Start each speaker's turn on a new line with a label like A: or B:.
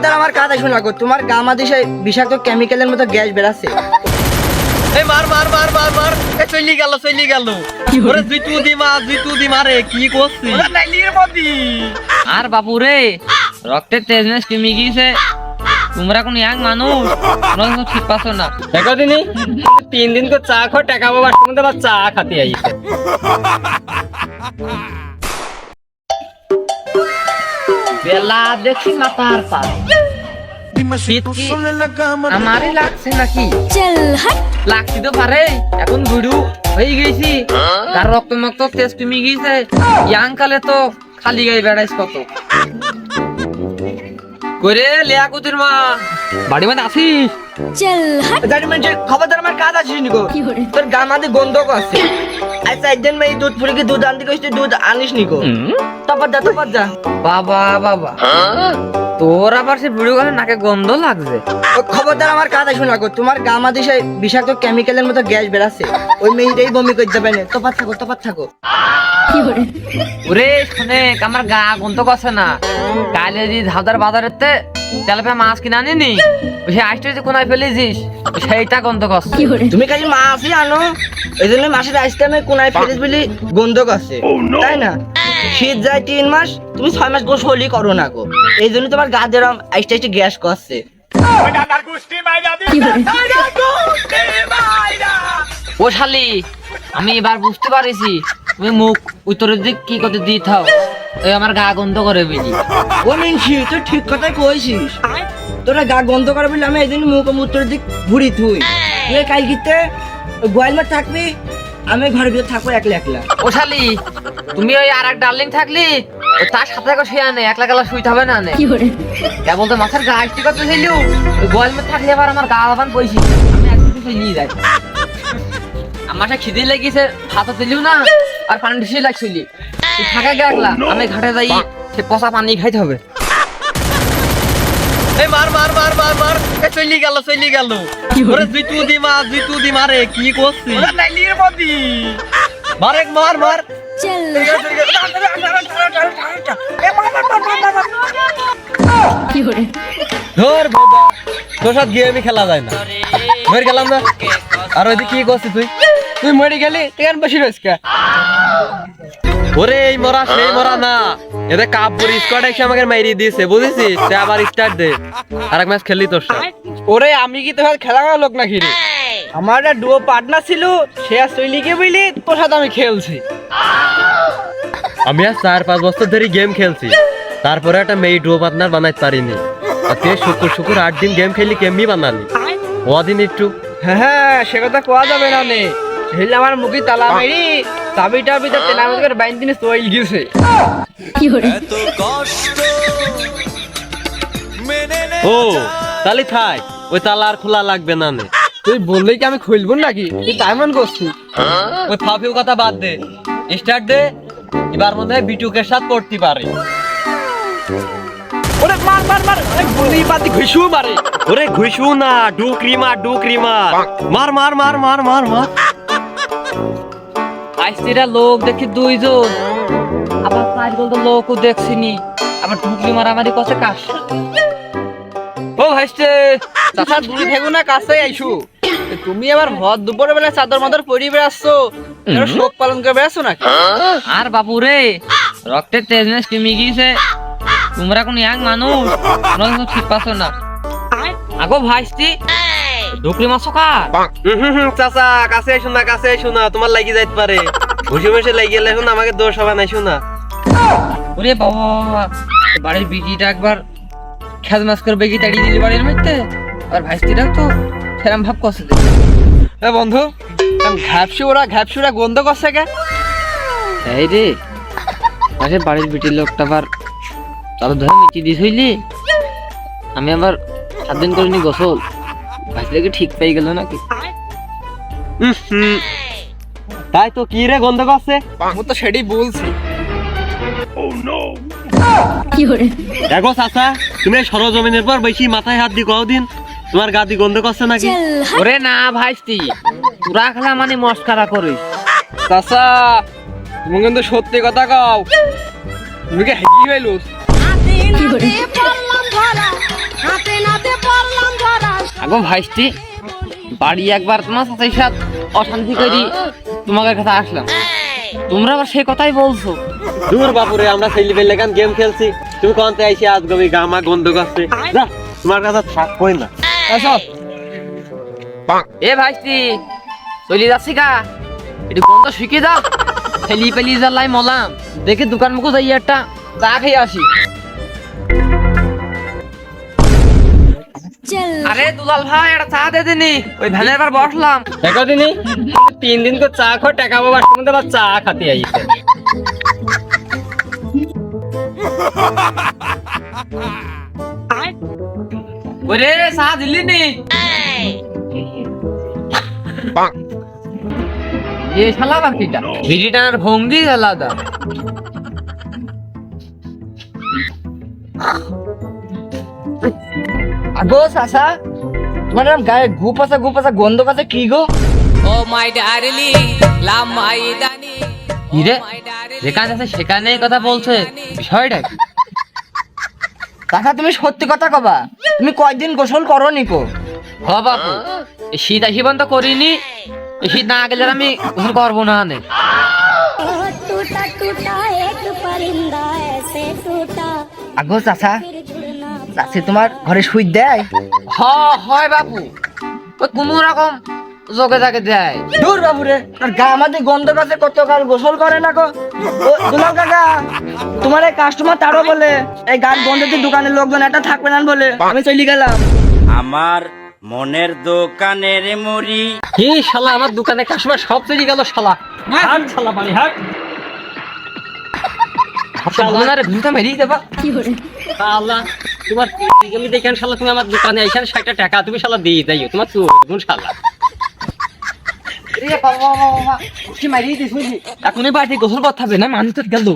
A: খবরদার আমার কথা শোনা গো, তোমার গা মাঝে সেই বিষাক্ত কেমিক্যালের মতো গ্যাস বেরাচ্ছে।
B: এই মার মার মার মার মার, এ চলি গেল ওরে জুতু দি মারে কি করছিস
A: ওরা নাইলির মধ্যে।
C: আর বাপু রে রক্তের তেজনেস কমে গিয়েছে, তোমরা কোন ইয়াং মানুষ, তোমরা তো ঠিক পাচ্ছ না।
B: দেখো দিনি 3 দিন তো চা খাও টাকা বাবা সঙ্গে আবার চা খাতে আইছে।
C: বেলা দেখি মাথার পার শীত কি আমারই লাগছে নাকি? লাগছি তো পারে, এখন বুড়ু হয়ে গেছি, তার রক্ত মক্ত তেজ কমে গিয়েছে। ইয়াং কালে তো খালি গায়ে বেড়াইছ কত করে। লেয়া কুতির মা বাড়ি মানে আসিস?
A: জানি মানে খবরদার আমার কাজ আছে নিকো, তোর গা মাঝে গন্ধক আছে। আচ্ছা একদিন মেয়ে দুধ ফুলে দুধ আনতে কইছিস, দুধ আনিস নিকো। তপর যা
C: বাবা বাবা, তোর আবার সে বুড়ো গেলে নাকে গন্ধ লাগছে।
A: ও খবরদার আমার কথা শোনা গো, তোমার গা মাঝে সেই বিষাক্ত কেমিক্যালের মতো গ্যাস বেরাচ্ছে। ওই মেয়েটাই বমি করতে পারে না। তপাত থাকো।
C: ওরে শুনে আমার গা গন্ধ করছে না। কালে যে ধাদার বাজারেতে তেলাপে মাছ কিনে আনিনি, সে আইসটা যে কোনায় ফেলেছিস সেইটা গন্ধ করছে।
A: তুমি খালি মাছই আনো, এই জন্য মাছের আইসটা আমি কোনায় ফেলিস বলি গন্ধ করছে, তাই না? শীত যায় 3 মাস, তুমি 6 মাস গোসলই করো না গো, এই জন্য তোমার গা যেরকম আইসটা গ্যাস করছে।
C: ও শালি, আমি এবার বুঝতে পারিছি তুমি মুখ উত্তরের দিক কি করতে দিয়ে থাও, এই আমার গা গন্ধ করে বুঝি।
A: ও মিনছি, তুই ঠিক কথাই কইছিস। তোরা গা গন্ধ করে বলে আমি এই জন্য মুখ উত্তরের দিক ঘুরি তুই কালকিতে গোয়াল মাঠ থাকবি, আমি ঘরের ভিতরে থাকবো একলা।
C: ও শালি, তুমি ওই আর এক ডার্লিং থাকলি তার সাথে শুয়ে আনে, একলা গেলা শুইতে হবে না। কেবল তো মাছের গা আসতে করতে চাইলি, গোয়াল মাঠ থাকলে আবার আমার গা আলাপান পয়সি, আমি একদিন নিয়ে যাই। আমার সে খিদে লেগেছে, ভাত দিলিও না আর পানি ঢিসে লাগছিলি, তুই থাকা গেলা, আমি ঘাটে যাই, সে পচা পানি খাইতে হবে।
B: এই মার মার মার মার মার, এ চলি গেল ওরে জুতু দি মারে কি করছিস
A: ওরা নাইলির মধ্যে।
B: মার এক মার মার। ধর বাবা, তোর সাথে গেমই খেলা যায় না, মরে গেলাম না। আর ওইদিকে কি করছিস তুই মরে গেলি কেন বসে রয়েছিস? ওরে এই মরা সেই মরা না, এদের কাপ পরি স্কোয়াড এসে আমাকে মাইরি দিয়েছে বুঝেছিস? তুই আবার স্টার্ট দে, আর এক ম্যাচ খেললি তোর সাথে।
A: ওরে আমি কি তোর খেলা করার লোক নাকি রে? আমার একটা ডুয়ো পার্টনার ছিল, সে আর চলে গিয়ে বুঝলি তোর সাথে আমি খেলছি।
B: আমি আর 4-5 বছর ধরে গেম খেলছি, তারপরে একটা মেয়ে ডুয়ো পার্টনার বানাইতে পারিনি। আর তুই শুক্র 8 দিন গেম খেললি, কেমনি বানালি ওদিন একটু?
A: হ্যাঁ সে কথা কোয়া যাবে না নে, সেদিন আমার মুখে তালা মেরি চাবিটার ভিতর তেলার মধ্যে করে বাইন দিনে চলে গেছে।
B: ও তাহলে থাক, ওই তালা আর খোলা লাগবে না নে।
A: তুই বললেই কি আমি খুলবো নাকি? তুই তাই মন করছিস?
B: ওই ফাফিউ কথা বাদ দে, স্টার্ট দে। এবার মনে হয় বিটুকে সাথে পড়তে পারে।
A: ওরে মার গুলি পাতি ঘুষু মারে।
B: ওরে ঘুষু না, ডুকরি মার মার মার মার মার মার মার।
C: আইসিরা লোক দেখি 2 জন, আবার 5 বলতো লোকও দেখছিনি, আবার ঢুকলি মারামারি করছে কাশ।
A: ও হাসছে চাচা, দূরে থেকো না, কাছে আইসু। তুমি আবার ভর দুপুর বেলা চাদর মাদর পরি বেড়াচ্ছো, শোক পালন করে বেড়াচ্ছো নাকি?
C: আর বাপু রে রক্তের তেজনেস কমে গিয়েছে, তোমরা কোন ইয়াং মানুষ, তোমরা তো ঠিক পাচ্ছ না। আগো ভাইস্তি ঢুকলি মাছ কার?
B: চাচা কাছে এসো না, তোমার লাগি যাইতে পারে। ঘুষে মেশে লাগিয়ে গেলে এখন আমাকে দোষ হবে না, এসো না।
C: ওরে বাবা, বাড়ির বিটিটা একবার খেজ মাছ করে বেগি তাড়িয়ে দিলি বাড়ির মধ্যে, আর ভাইস্তিটা তো সেরাম ভাব করছে।
A: এ বন্ধু, ঘ্যাপসুরা গন্ধ করছে কে?
C: এই রে আরে বাড়ির বিটির লোকটা আবার তাহলে ধরে মিটি দিস হইলি, আমি আবার 7 দিন করিনি গোসল, ভাইস্তিটাকে ঠিক পেয়ে গেল নাকি?
B: তাই তো কি রে গন্ধ করছে?
A: আমি তো সেটাই বলছি।
B: দেখো চাচা, তুমি সরজমিনের পর বেশি মাথায় হাত দিয়ে কদিন তোমার গা দিয়ে গন্ধ করছে নাকি?
C: ওরে না ভাইস্তি, তোরা খেলা মানে মস্কারা করিস।
A: চাচা তুমি কিন্তু সত্যি কথা কও, তুমি কি হেগি হইলুস?
C: ও ভাইস্তি বাড়ি একবার তোমার সাথে সাথে অশান্তি করি তোমাদের কাছে আসলাম, তোমরা আবার সেই কথাই বলছো।
B: দূর বাপুরে, আমরা ছেলে গান গেম খেলছি, তুমি কোনতে আইসি আজ গমি গামা গন্ধ করছে, যা তোমার কাছে থাকবই না।
A: আসো
C: এ ভাইস্তি চলে যাচ্ছি গা, একটু গন্ধ শিখে দাও, ছেলি পেলি জ্বালাই মলাম, দেখি দোকান মুখো যাই একটা চা খেয়ে আসি। আরে দুলাল ভাই একটা চা দে দিনি, ওই ভ্যানের বার বসলাম।
B: দেখো দিনি 3 দিন করে চা খাও, টাকা পাবো, সঙ্গে আবার চা খাতে আইছে।
C: ওরে চা দিলি নি? এ শালা বাকিটা বিড়ি টানার ভঙ্গি আলাদা।
A: আগো চাচা, তোমার এরকম গায়ে গুপ আছে গন্ধ আছে কি গো?
D: Oh my darling, la my darling.
C: কি রে, যেখানে আছে সেখানে কথা বলছে, বিষয়টা কি?
A: চাচা তুমি সত্যি কথা কবা, তুমি কয়দিন গোসল করো নিকো?
C: হ বাপু, এই শীত আসিবান তো করিনি, এই শীত না গেলে আমি গোসল করবো না নে।
E: टूटा टूटा एक परिंदा ऐसे टूटा
A: আগো চাচা,
E: फिर जुड़ना
A: চাচি তোমার ঘরে শুই দেয়?
C: হয় বাপু, ওই কোনো রকম যোগে জাগে দেয়।
A: দূর বাবুরে, আর গা আমাদের গন্ধ কাছে কতকাল গোসল করে না গো। ও দুলাল কাকা, তোমার এই কাস্টমার তারও বলে এই গান গন্ধতে দোকানের লোকজন একটা থাকবে না বলে আমি চলে গেলাম।
F: আমার মনের দোকানের মুড়ি
B: কি শালা, আমার দোকানে কাস্টমার সব চলে গেল শালা। হাট শালা বাড়ি হাট।
C: আপনার ভিউটা মেরিয়ে দেবা।
B: শালা তোমার তুমি দেখেন শালা, তুমি আমার দোকানে আইছেন 60 টাকা তুমি শালা দিয়ে যাইও, তোমার চোর গুণ শালা।
A: রে বাবা বাবা, কি মারিয়ে দিস বুঝলি?
C: এখনই বাড়িতে গোসল করতে হবে না, মানুষ গেল।